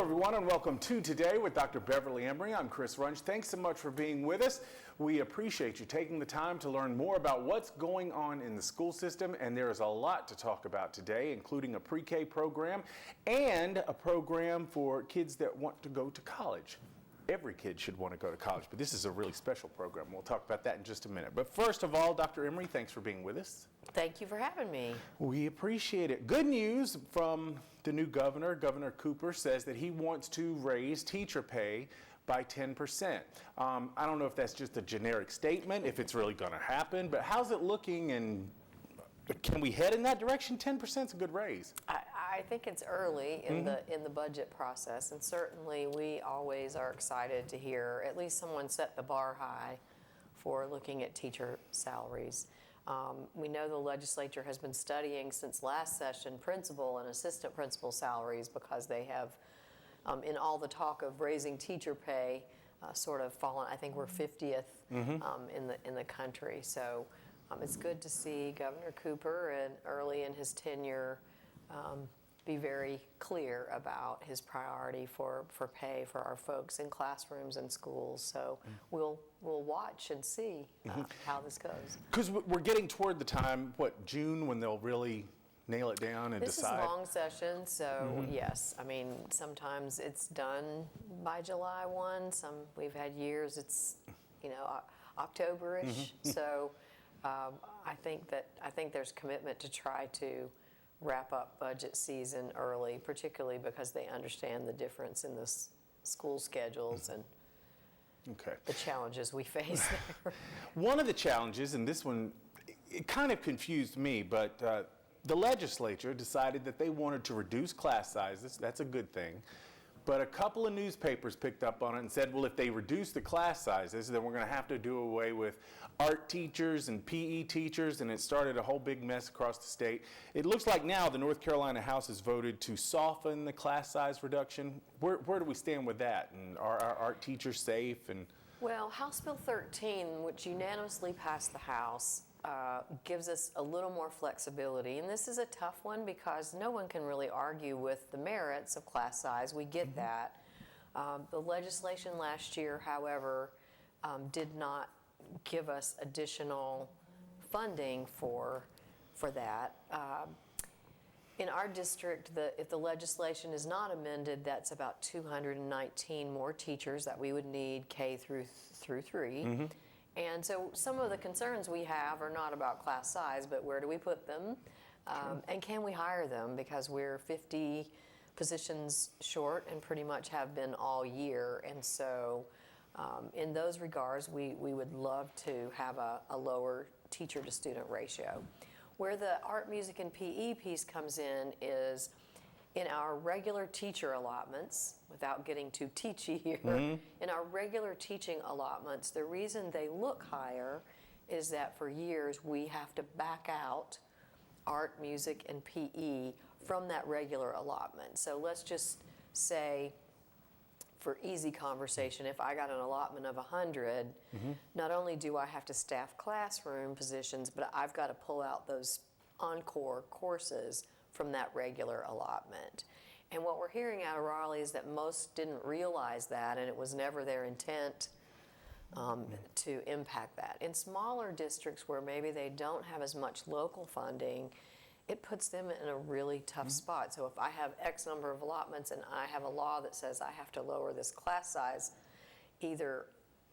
everyone, and welcome to Today with Dr. Beverly Emory. I'm Chris Runch. Thanks so much for being with us. We appreciate you taking the time to learn more about what's going on in the school system, and there is a lot to talk about today, including a pre-K program and a program for kids that want to go to college. Every kid should want to go to college, but this is a really special program. We'll talk about that in just a minute. But first of all, Dr. Emory, thanks for being with us. Thank you for having me. We appreciate it. Good news from the new governor. Governor Cooper says that he wants to raise teacher pay by 10%. I don't know if that's just a generic statement, if it's really going to happen, but how's it looking, and can we head in that direction? 10% is a good raise. I think it's early in the budget process, and certainly we always are excited to hear at least someone set the bar high for looking at teacher salaries. We know the legislature has been studying since last session principal and assistant principal salaries because they have, in all the talk of raising teacher pay, sort of fallen. I think we're 50th in the country. So it's good to see Governor Cooper, and early in his tenure, be very clear about his priority for pay for our folks in classrooms and schools. So we'll watch and see how this goes. Because we're getting toward the time, June, when they'll really nail it down and decide? This is long session, so yes. I mean, sometimes it's done by July 1. We've had years it's, October-ish. So I think there's commitment to try to wrap up budget season early, particularly because they understand the difference in the school schedules and the challenges we face there. One of the challenges, and this one, it kind of confused me, but the legislature decided that they wanted to reduce class sizes. That's a good thing. But a couple of newspapers picked up on it and said, well, if they reduce the class sizes, then we're going to have to do away with art teachers and PE teachers, and it started a whole big mess across the state. It looks like now the North Carolina House has voted to soften the class size reduction. Where do we stand with that? And are our art teachers safe? Well, House Bill 13, which unanimously passed the House, gives us a little more flexibility. And this is a tough one because no one can really argue with the merits of class size. We get that. The legislation last year, however, did not give us additional funding for that. In our district, if the legislation is not amended, that's about 219 more teachers that we would need K through 3. And so some of the concerns we have are not about class size, but where do we put them? And can we hire them? Because we're 50 positions short and pretty much have been all year. And so in those regards, we would love to have a lower teacher to student ratio. Where the art, music, and PE piece comes in is in our regular teacher allotments, without getting too teachy here, in our regular teaching allotments, the reason they look higher is that for years we have to back out art, music, and PE from that regular allotment. So let's just say, for easy conversation, if I got an allotment of 100, not only do I have to staff classroom positions, but I've got to pull out those encore courses from that regular allotment. And what we're hearing out of Raleigh is that most didn't realize that, and it was never their intent to impact that. In smaller districts where maybe they don't have as much local funding, it puts them in a really tough spot. So if I have X number of allotments and I have a law that says I have to lower this class size, either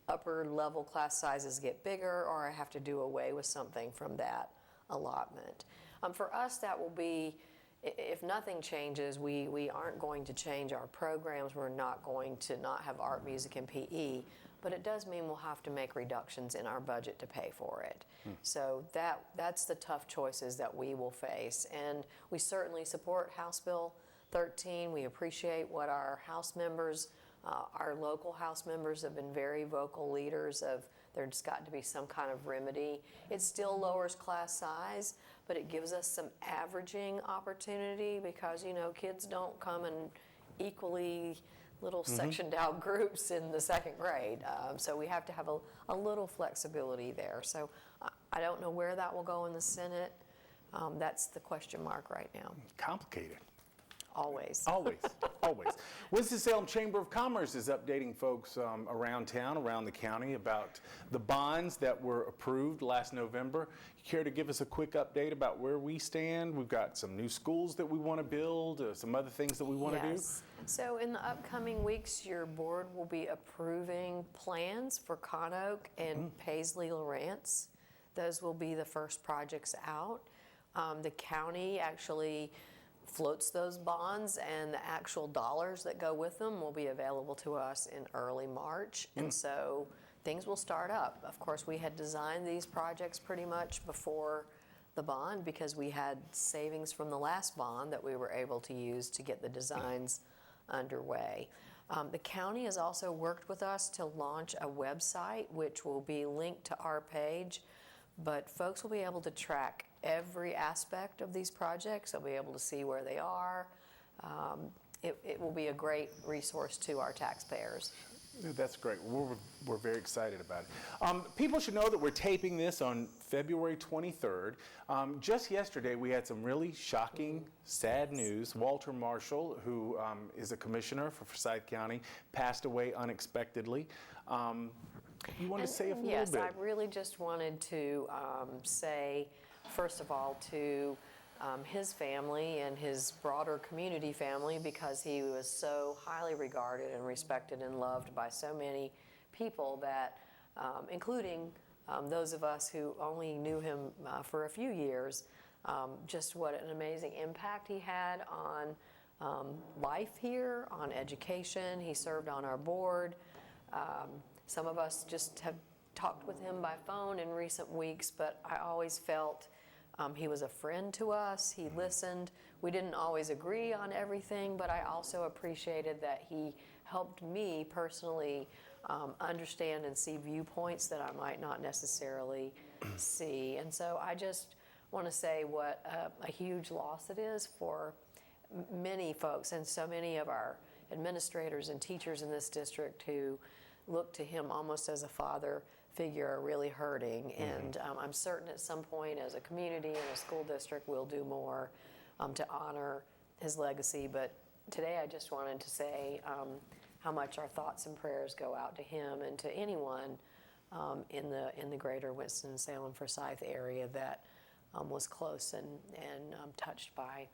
upper level class sizes get bigger or I have to do away with something from that allotment. For us, that will be, if nothing changes, we aren't going to change our programs. We're not going to not have art, music, and PE, but it does mean we'll have to make reductions in our budget to pay for it. So that's the tough choices that we will face. And we certainly support House Bill 13. We appreciate what our House members, our local House members have been very vocal leaders of there's got to be some kind of remedy. It still lowers class size, but it gives us some averaging opportunity because, kids don't come in equally little sectioned out groups in the second grade. So we have to have a little flexibility there. So I don't know where that will go in the Senate. That's the question mark right now. Complicated. Always. Always, always. Winston-Salem Chamber of Commerce is updating folks around town, around the county, about the bonds that were approved last November. You care to give us a quick update about where we stand? We've got some new schools that we want to build, some other things that we want to do. Yes. So in the upcoming weeks, your board will be approving plans for Conoke and Paisley Lawrence. Those will be the first projects out. The county actually floats those bonds, and the actual dollars that go with them will be available to us in early March. And so things will start up. Of course, we had designed these projects pretty much before the bond because we had savings from the last bond that we were able to use to get the designs underway. The county has also worked with us to launch a website which will be linked to our page, but folks will be able to track every aspect of these projects. They'll be able to see where they are. It will be a great resource to our taxpayers. That's great. We're very excited about it. People should know that we're taping this on February 23rd. Just yesterday, we had some really shocking, sad news. Walter Marshall, who is a commissioner for Forsyth County, passed away unexpectedly. You want to say a little bit? Yes, I really just wanted to say, first of all, to his family and his broader community family, because he was so highly regarded and respected and loved by so many people that, including those of us who only knew him for a few years, just what an amazing impact he had on life here, on education. He served on our board. Some of us just have talked with him by phone in recent weeks, but I always felt he was a friend to us. He listened. We didn't always agree on everything, but I also appreciated that he helped me personally understand and see viewpoints that I might not necessarily see. And so I just want to say what a huge loss it is for many folks, and so many of our administrators and teachers in this district who look to him almost as a father figure are really hurting. And I'm certain at some point as a community and a school district we'll do more to honor his legacy. But today I just wanted to say how much our thoughts and prayers go out to him and to anyone in the greater Winston-Salem Forsyth area that was close and touched by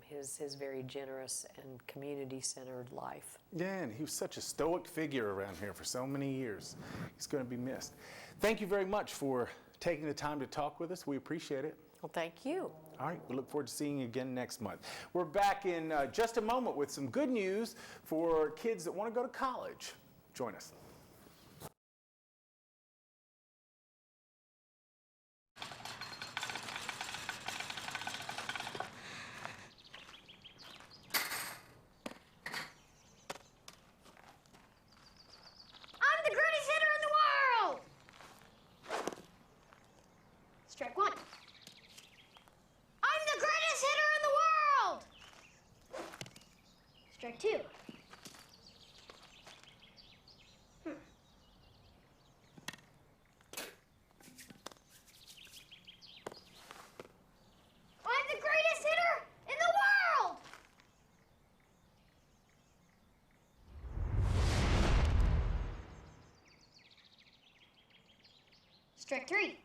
his very generous and community-centered life. Yeah, and he was such a stoic figure around here for so many years. He's going to be missed. Thank you very much for taking the time to talk with us. We appreciate it. Well, thank you. All right, we look forward to seeing you again next month. We're back in just a moment with some good news for kids that want to go to college. Join us. Strike one. I'm the greatest hitter in the world! Strike two. I'm the greatest hitter in the world! Strike three.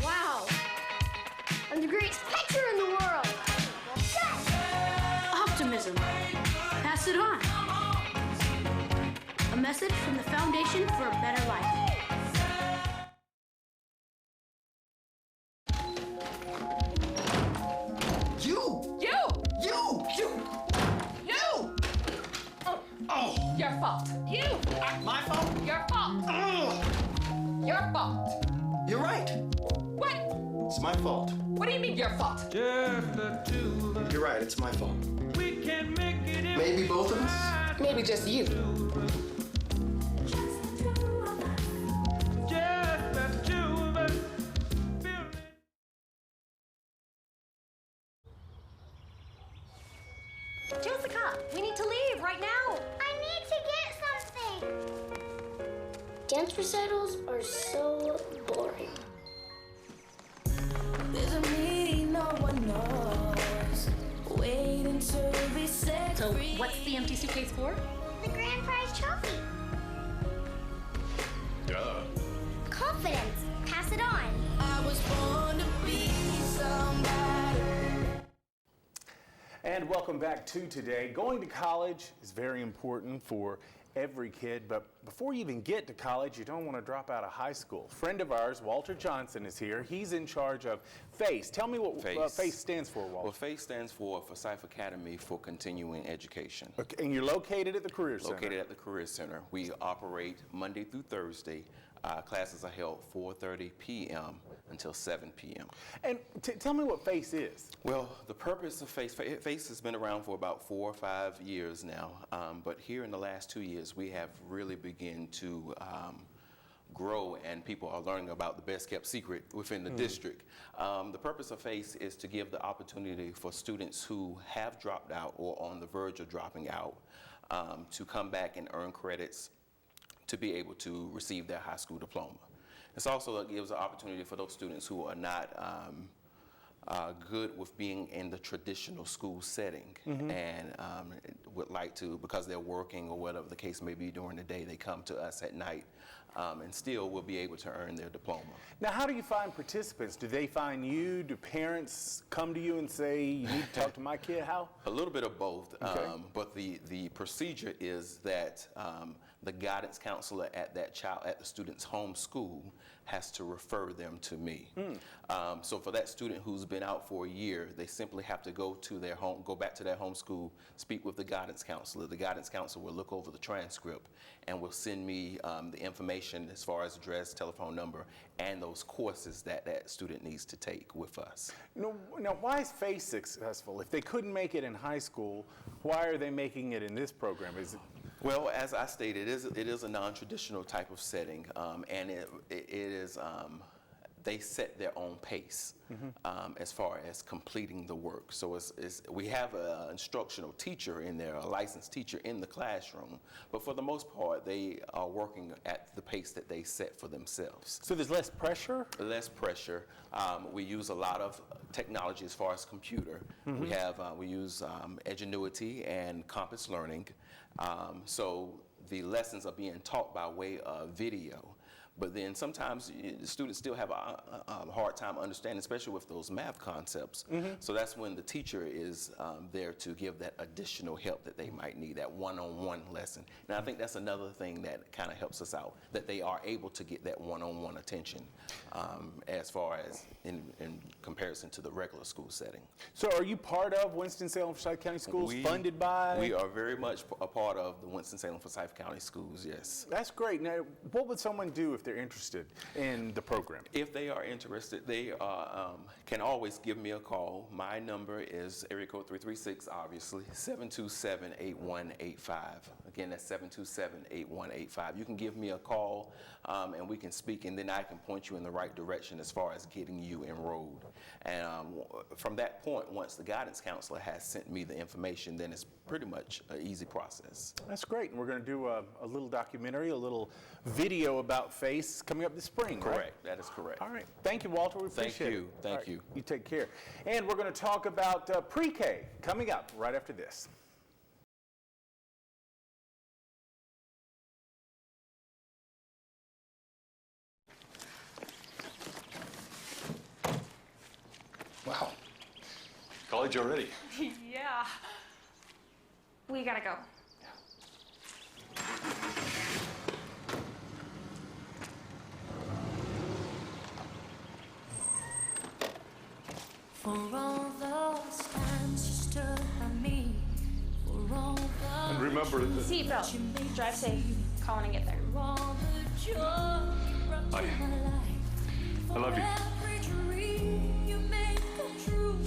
Wow! I'm the greatest pitcher in the world! Yes! Optimism. Pass it on. A message from the Foundation for a Better Life. Your fault. You! My fault? Your fault. Your fault. You're right. What? It's my fault. What do you mean your fault? You're right, it's my fault. Maybe both of us? Maybe just you. Jessica, we need to leave right now. I need to get something. Dance recitals are so boring. There's a meaning no one knows. So, what's the empty suitcase for? The grand prize trophy. Duh. Confidence. Pass it on. I was born to be somebody. And welcome back to Today. Going to college is very important for every kid, but before you even get to college, you don't want to drop out of high school. Friend of ours, Walter Johnson, is here. He's in charge of FACE. Tell me what FACE stands for, Walter. Well, FACE stands for Forsyth Academy for Continuing Education. Okay, and you're located at the Career Center. Located at the Career Center. We operate Monday through Thursday. Classes are held 4:30 p.m. until 7 p.m. And tell me what FACE is. Well, the purpose of FACE has been around for about 4 or 5 years now, but here in the last 2 years, we have really begun to grow, and people are learning about the best kept secret within the district. The purpose of FACE is to give the opportunity for students who have dropped out or on the verge of dropping out to come back and earn credits to be able to receive their high school diploma. It also gives an opportunity for those students who are not good with being in the traditional school setting and would like to, because they're working or whatever the case may be during the day, they come to us at night and still will be able to earn their diploma. Now, how do you find participants? Do they find you? Do parents come to you and say, you need to talk to my kid? How? A little bit of both, Okay. but the procedure is that the guidance counselor at the student's home school has to refer them to me. So for that student who's been out for a year, they simply have to go back to their home school, speak with the guidance counselor. The guidance counselor will look over the transcript and will send me the information as far as address, telephone number, and those courses that student needs to take with us. Now, why is FACE successful? If they couldn't make it in high school, why are they making it in this program? Is it? Well, as I stated, it is a non-traditional type of setting, and it is, they set their own pace as far as completing the work. So we have an instructional teacher in there, a licensed teacher in the classroom, but for the most part, they are working at the pace that they set for themselves. So there's less pressure? Less pressure. We use a lot of technology as far as computer. We use Edgenuity and Compass Learning. So the lessons are being taught by way of video. But then sometimes the students still have a hard time understanding, especially with those math concepts. So that's when the teacher is there to give that additional help that they might need, that one-on-one lesson. And I think that's another thing that kind of helps us out, that they are able to get that one-on-one attention as far as in comparison to the regular school setting. So are you part of Winston-Salem Forsyth County Schools, funded by? We are very much a part of the Winston-Salem Forsyth County Schools, yes. That's great. Now, what would someone do if they're interested in the program? If they are interested, they can always give me a call. My number is area code 336, obviously, 727-8185. Again, that's 727-8185. You can give me a call and we can speak, and then I can point you in the right direction as far as getting you enrolled. And from that point, once the guidance counselor has sent me the information, then it's pretty much an easy process. That's great. And we're going to do a little documentary, a little video about FACE coming up this spring, Correct. right? That is correct. All right. Thank you, Walter. We appreciate it. Thank you. You take care. And we're going to talk about pre-K coming up right after this. Wow. College already. Yeah. We gotta go. For all those times you stood by me. For all the And remember that Seatbelt. Drive safe. Call when I get there. all the joy you brought to I- my life. I love you. For every dream you made come true.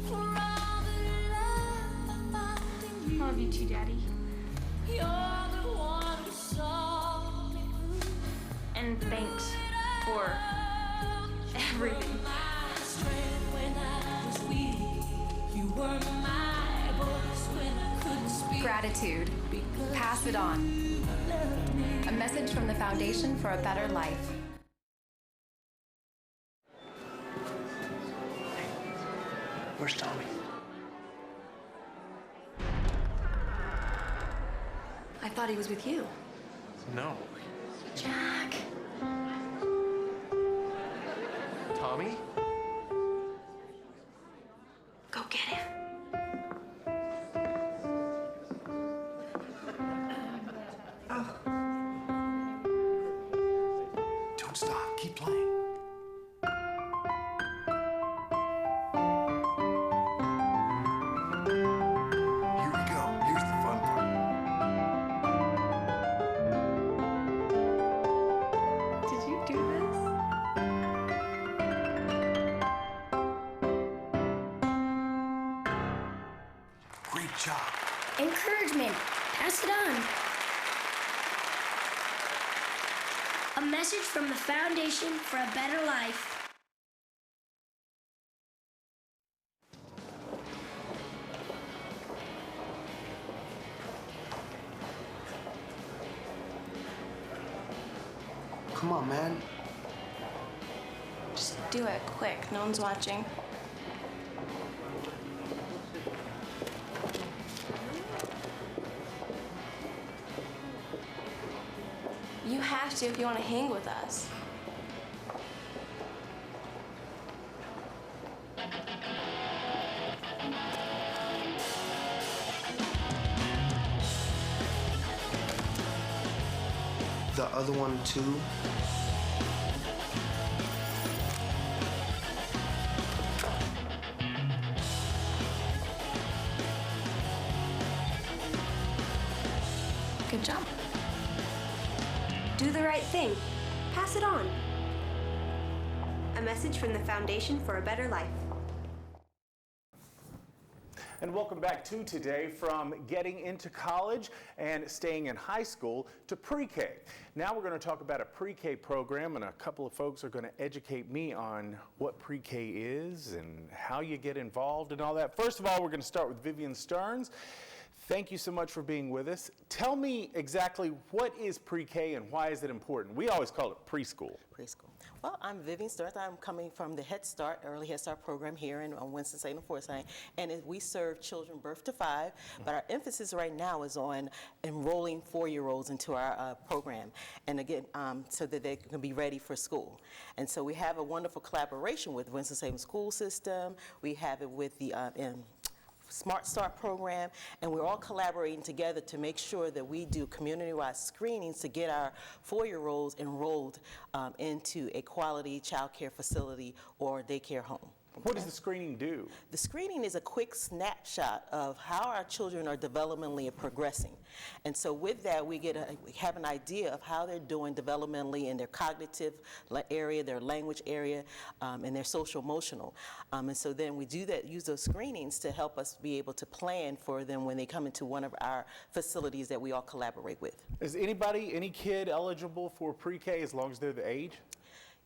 For all the love I found in you. I love you too, Daddy. You're the one who saw me through. And thanks for everything. My strength when I was weak. You were my voice when I couldn't speak. Gratitude. Pass it on. A message from the Foundation for a Better Life. Where's Tommy? I thought he was with you. No. Jack. Tommy? Go get him. Don't stop. Keep playing. Here we go. Here's the fun part. Did you do this? Great job. Encouragement. Pass it on. A message from the Foundation for a Better Life. Come on, man. Just do it quick. No one's watching. You have to if you want to hang with us. The other one, too. Good job. Do the right thing. Pass it on. A message from the Foundation for a Better Life. And welcome back to Today, from getting into college and staying in high school to pre-K. Now we're going to talk about a pre-K program, and a couple of folks are going to educate me on what pre-K is and how you get involved and all that. First of all, we're going to start with Vivian Stearns. Thank you so much for being with us. Tell me exactly what is pre-K and why is it important? We always call it preschool. Preschool. Well, I'm Vivian Stearns. I'm coming from the Head Start, Early Head Start program here in Winston-Salem, Forsyth, and we serve children birth to 5, but our emphasis right now is on enrolling 4-year-olds into our program, and again, so that they can be ready for school. And so we have a wonderful collaboration with Winston-Salem School System. We have it with the Smart Start program, and we're all collaborating together to make sure that we do community-wide screenings to get our 4-year-olds enrolled into a quality child care facility or daycare home. What does the screening do? The screening is a quick snapshot of how our children are developmentally progressing. And so with that, we have an idea of how they're doing developmentally in their cognitive area, their language area, and their social emotional. And so then we do that, use those screenings to help us be able to plan for them when they come into one of our facilities that we all collaborate with. Is any kid eligible for pre-K as long as they're the age?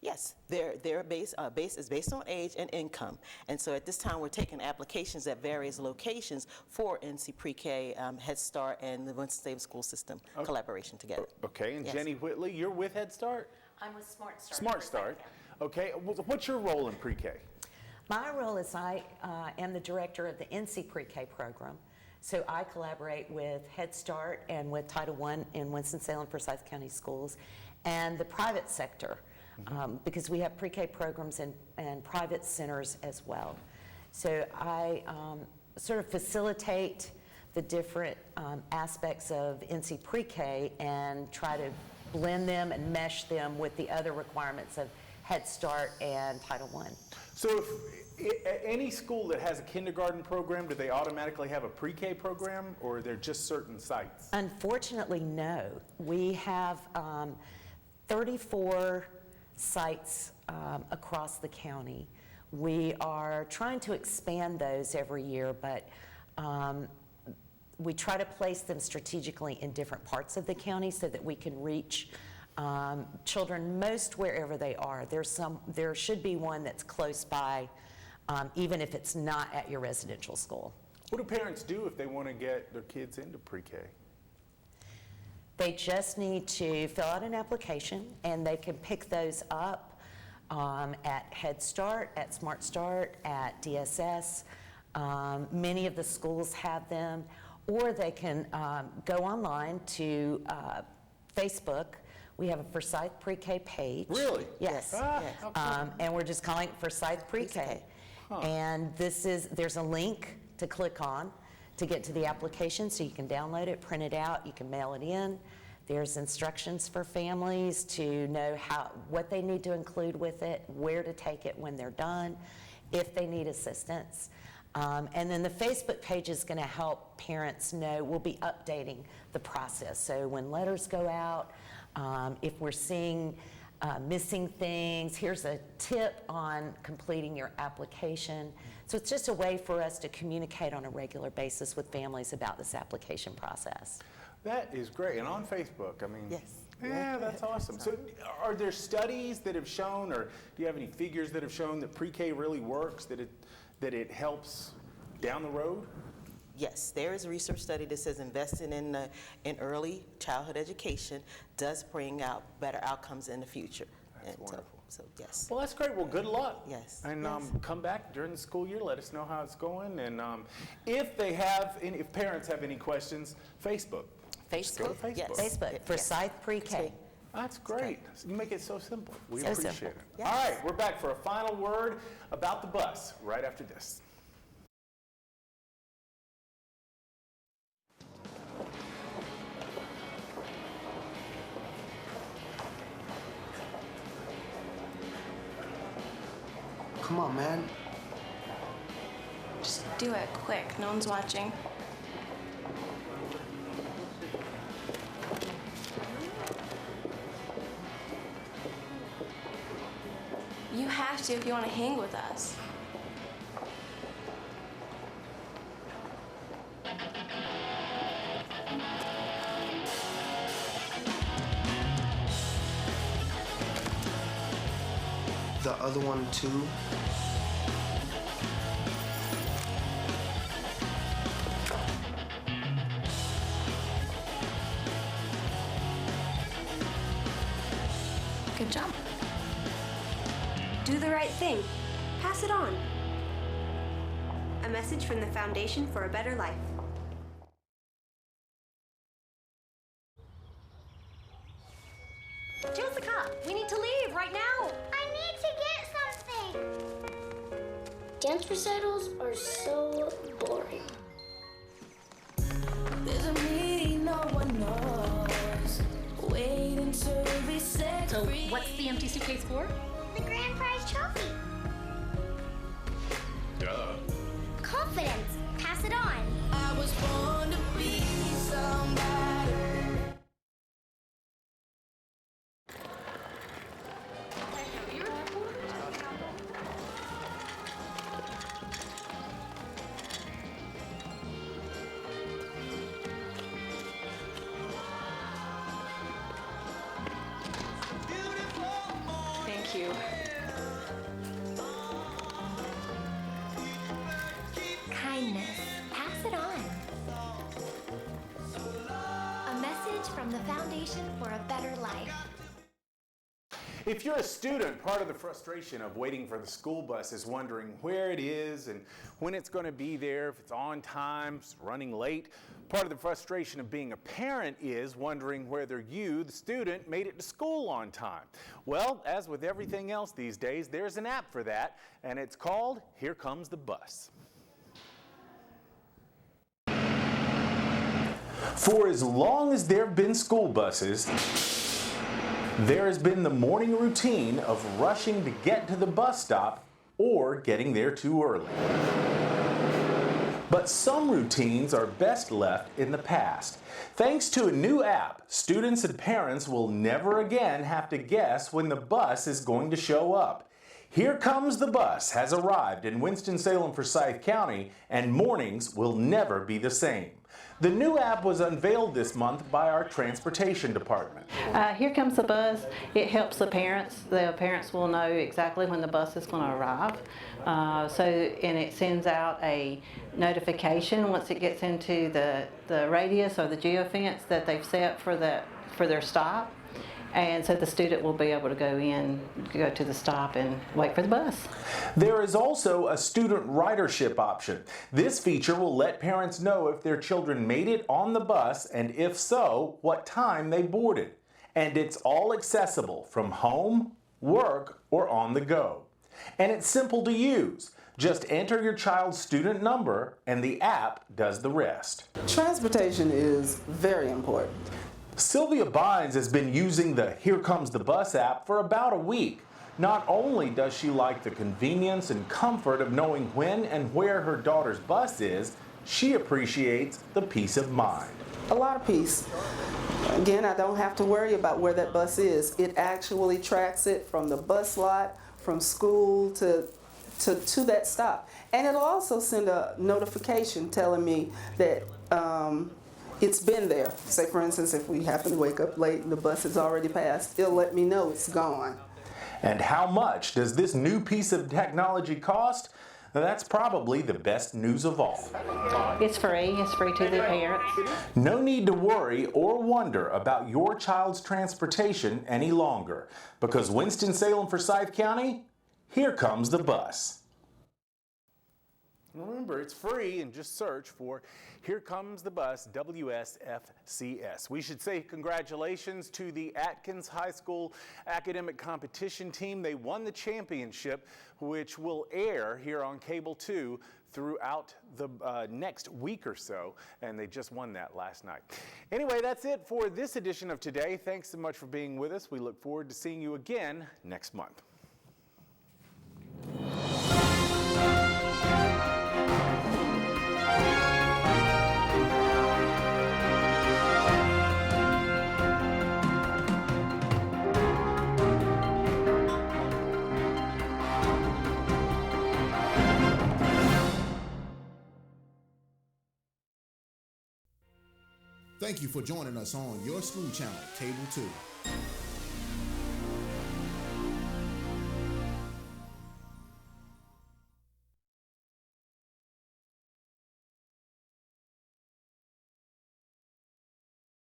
Yes, their base is based on age and income. And so at this time, we're taking applications at various locations for NC Pre-K, Head Start, and the Winston-Salem School System collaboration together. Okay, and yes. Jenny Whitley, you're with Head Start? I'm with Smart Start. Smart Start. Okay, what's your role in pre-K? My role is I am the director of the NC Pre-K program. So I collaborate with Head Start and with Title I in Winston-Salem, Forsyth County Schools, and the private sector. Because we have pre-K programs and private centers as well. So I sort of facilitate the different aspects of NC pre-K and try to blend them and mesh them with the other requirements of Head Start and Title I. So if any school that has a kindergarten program, do they automatically have a pre-K program, or are there just certain sites? Unfortunately, no. We have 34 sites across the county. We are trying to expand those every year, but we try to place them strategically in different parts of the county so that we can reach children most wherever they are. There should be one that's close by, even if it's not at your residential school. What do parents do if they want to get their kids into pre-K? They just need to fill out an application, and they can pick those up at Head Start, at Smart Start, at DSS. Many of the schools have them, or they can go online to Facebook. We have a Forsyth Pre-K page. Really? Yes. And we're just calling it Forsyth Pre-K. And there's a link to click on to get to the application, so you can download it, print it out, you can mail it in. There's instructions for families to know what they need to include with it, where to take it when they're done, if they need assistance. And then the Facebook page is going to help parents know. We'll be updating the process. So when letters go out, if we're seeing missing things, here's a tip on completing your application. So it's just a way for us to communicate on a regular basis with families about this application process. That is great. And on Facebook, I mean, Yes. Yeah, that's awesome. So are there studies that have shown, or do you have any figures that have shown that pre-K really works, that it helps down the road? Yes, there is a research study that says investing in early childhood education does bring out better outcomes in the future. That's wonderful. So yes. Well, that's great. Well, good luck. Yes. And come back during the school year. Let us know how it's going. And if parents have any questions, Facebook. Just go to Facebook. Yes. Facebook, Forsyth Pre-K. That's great. You make it so simple. We So appreciate simple. it. Yes. All right, we're back for a final word about the bus right after this. Come on, man. Just do it quick. No one's watching. You have to if you want to hang with us. The other one, too? Good job. Do the right thing. Pass it on. A message from the Foundation for a Better Life. Jessica, we need to leave right now. I need to get something. Dance recitals are so boring. There's a meaning no one knows. Wait until we set So free. what's the empty suitcase for? The grand prize trophy. Confidence. Pass it on. I was born to be somebody. Thank you. Kindness. Pass it on. A message from the Foundation for a Better Life. If you're a student, part of the frustration of waiting for the school bus is wondering where it is and when it's going to be there, if it's on time, if it's running late. Part of the frustration of being a parent is wondering whether you, the student, made it to school on time. Well, as with everything else these days, there's an app for that, and it's called Here Comes the Bus. For as long as there have been school buses, there has been the morning routine of rushing to get to the bus stop or getting there too early. But some routines are best left in the past. Thanks to a new app, students and parents will never again have to guess when the bus is going to show up. Here Comes the Bus has arrived in Winston-Salem, Forsyth County, and mornings will never be the same. The new app was unveiled this month by our transportation department. Here Comes the Bus. It helps the parents. The parents will know exactly when the bus is going to arrive. And it sends out a notification once it gets into the radius or the geofence that they've set for their stop. And so the student will be able to go to the stop and wait for the bus. There is also a student ridership option. This feature will let parents know if their children made it on the bus, and if so, what time they boarded. And it's all accessible from home, work, or on the go. And it's simple to use. Just enter your child's student number and the app does the rest. Transportation is very important. Sylvia Bynes has been using the Here Comes the Bus app for about a week. Not only does she like the convenience and comfort of knowing when and where her daughter's bus is, she appreciates the peace of mind. A lot of peace. Again, I don't have to worry about where that bus is. It actually tracks it from the bus lot, from school to that stop. And it'll also send a notification telling me that it's been there. Say, for instance, if we happen to wake up late and the bus has already passed, it'll let me know it's gone. And how much does this new piece of technology cost? That's probably the best news of all. It's free. It's free to the parents. No need to worry or wonder about your child's transportation any longer, because Winston-Salem Forsyth County, here comes the bus. Remember, it's free, and just search for Here Comes the Bus, WSFCS. We should say congratulations to the Atkins High School academic competition team. They won the championship, which will air here on Cable 2 throughout the next week or so, and they just won that last night. Anyway, that's it for this edition of Today. Thanks so much for being with us. We look forward to seeing you again next month. Thank you for joining us on your school channel, Cable 2.